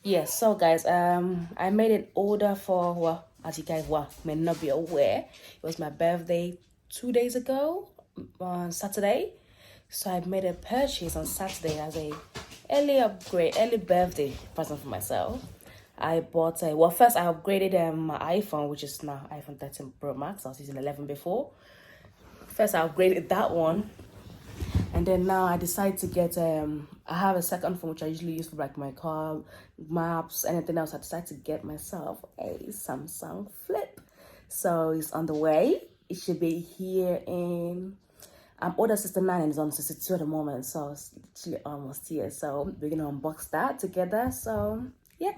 Yes, so guys, I made an order for, well, as you guys may not be aware, it was my birthday 2 days ago on Saturday. So I made a purchase on Saturday as a early birthday present for myself. I bought a, well, first I upgraded my iPhone, which is now iPhone 13 Pro Max. I was using 11 before. First I upgraded that one, and then now I decided to get I have a second phone which I usually use for like my car maps, anything else. I decided to get myself a Samsung Flip. So it's on the way. It should be here in I'm order 69 and it's on 62 at the moment, so it's literally almost here. So we're gonna unbox that together. So yeah,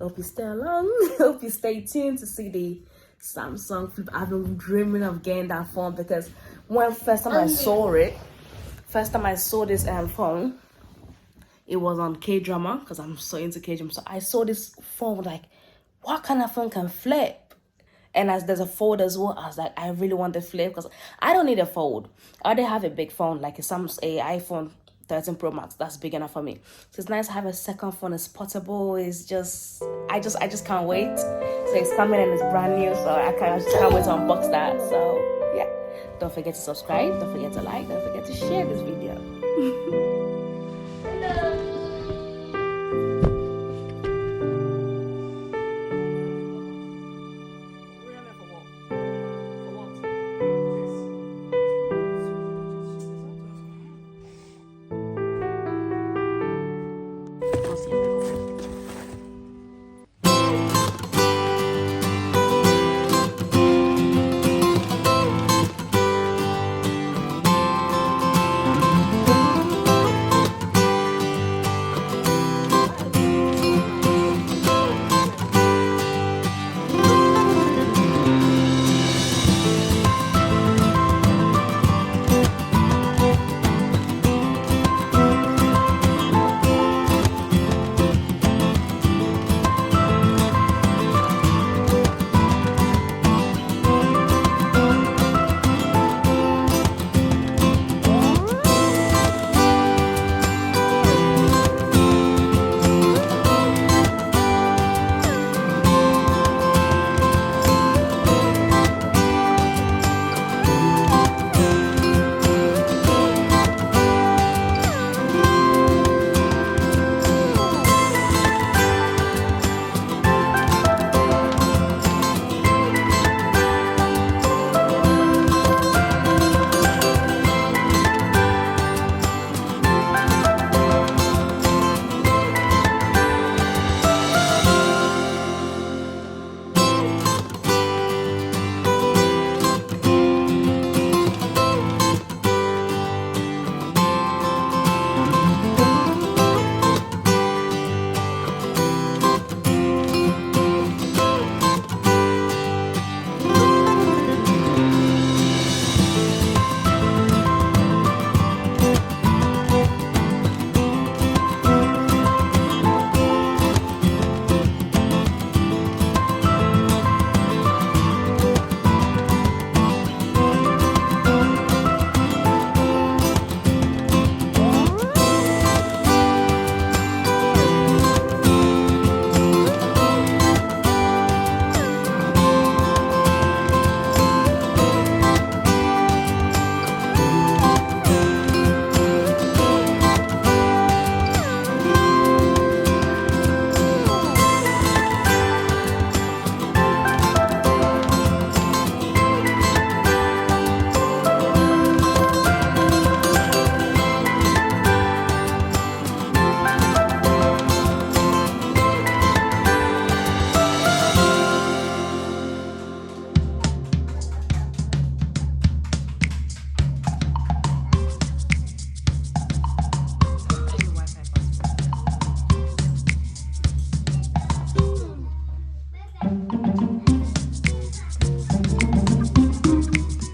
hope you stay along. Hope you stay tuned to see the Samsung Flip. I've been dreaming of getting that phone because when first time I saw this phone, it was on K-drama because I'm so into K-drama. So I saw this phone, like, what kind of phone can flip? And as there's a fold as well, I was like, I really want the flip because I don't need a fold. I already have a big phone, like a iPhone 13 Pro Max. That's big enough for me. So it's nice to have a second phone. It's portable. It's just, I just can't wait. So it's coming and it's brand new. So I just can't wait to unbox that. So yeah, don't forget to subscribe. Don't forget to like. Don't forget to share this video.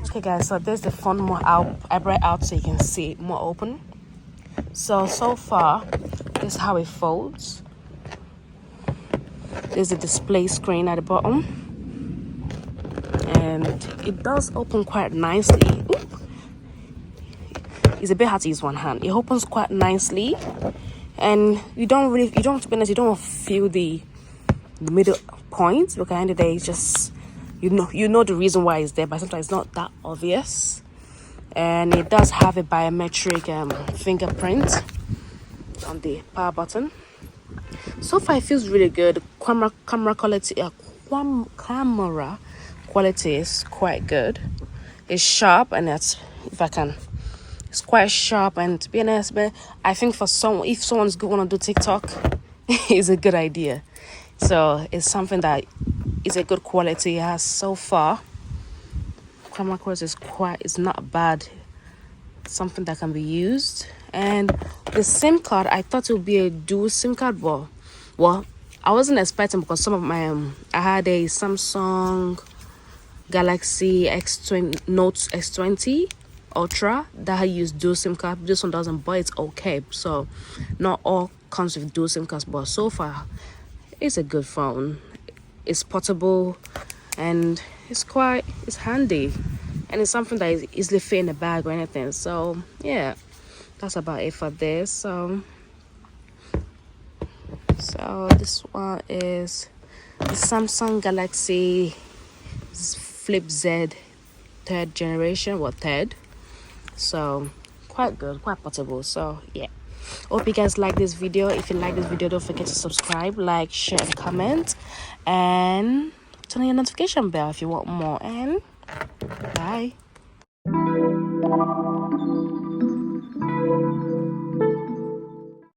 Okay guys, so there's the phone more out. I brought it out so you can see it more open. So far, this is how it folds. There's a display screen at the bottom, and it does open quite nicely. It's a bit hard to use one hand. It opens quite nicely, and you don't, to be honest, you don't feel the middle point, because at the end of the day, it's just, you know the reason why it's there, but sometimes it's not that obvious. And it does have a biometric fingerprint on the power button. So far, it feels really good. Camera quality, camera quality is quite good. It's sharp, and it's quite sharp. And to be honest, but I think if someone's going to do TikTok, it's a good idea. So it's something that is a good quality. It has so far. Camera quality is not bad. Something that can be used. And the SIM card, I thought it would be a dual SIM card, but well, I wasn't expecting, because some of my I had a Samsung Galaxy Note S20 Ultra that I used dual SIM card. This one doesn't, but it's okay. So not all comes with dual SIM cards, but so far it's a good phone. It's portable, and it's handy, and it's something that is easily fit in a bag or anything. So yeah, that's about it for this. So this one is the Samsung Galaxy Flip Z 3rd generation, so quite good, quite portable. So yeah, hope you guys like this video. If you like this video, don't forget to subscribe, like, share, and comment, and turn on your notification bell if you want more. And bye.